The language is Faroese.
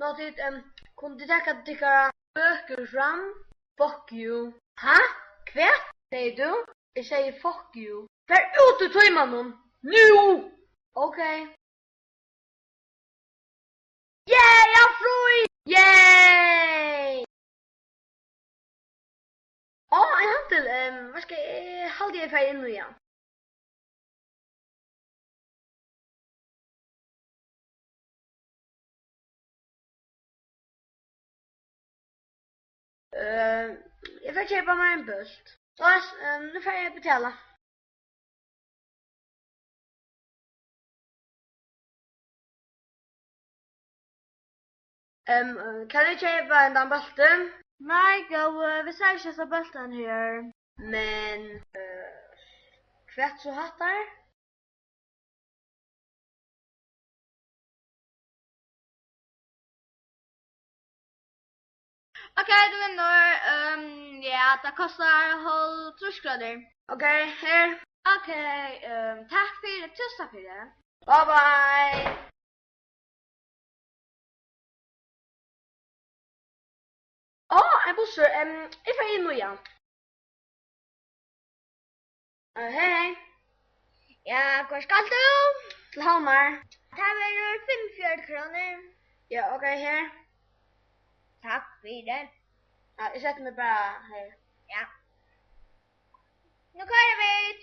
Nå tid, kunne du tenke at dere bøker fram? Fuck you. Hæ? Hva? Sier du? Jeg sier fuck you. Vær ut ur tøymannen! Nu! Ok. Yay, jeg er fri! Yay! En handel, hva skal jeg halde jeg ferdig inn igjen? Jeg får kjøpe meg en bust. Så, nu får jeg betale. Kan jeg kjøpe en den bulten? Nei, gå, vi ser ikke så bulten her. Men, kvart så hattar? Ok, du vinner. Ja, det kostar halv 30 kroner. Ok, her. Ok, takk for det. Tusen for det. Bye bye. En bussur. Jeg får inn nå igjen. Hei, hei. Ja, hvor skal du? Til Halmar. Det er 45 kroner. Ja, ok, her. Takk for det. Ja, jeg setter meg bare her. Ja. Nå kører vi ut.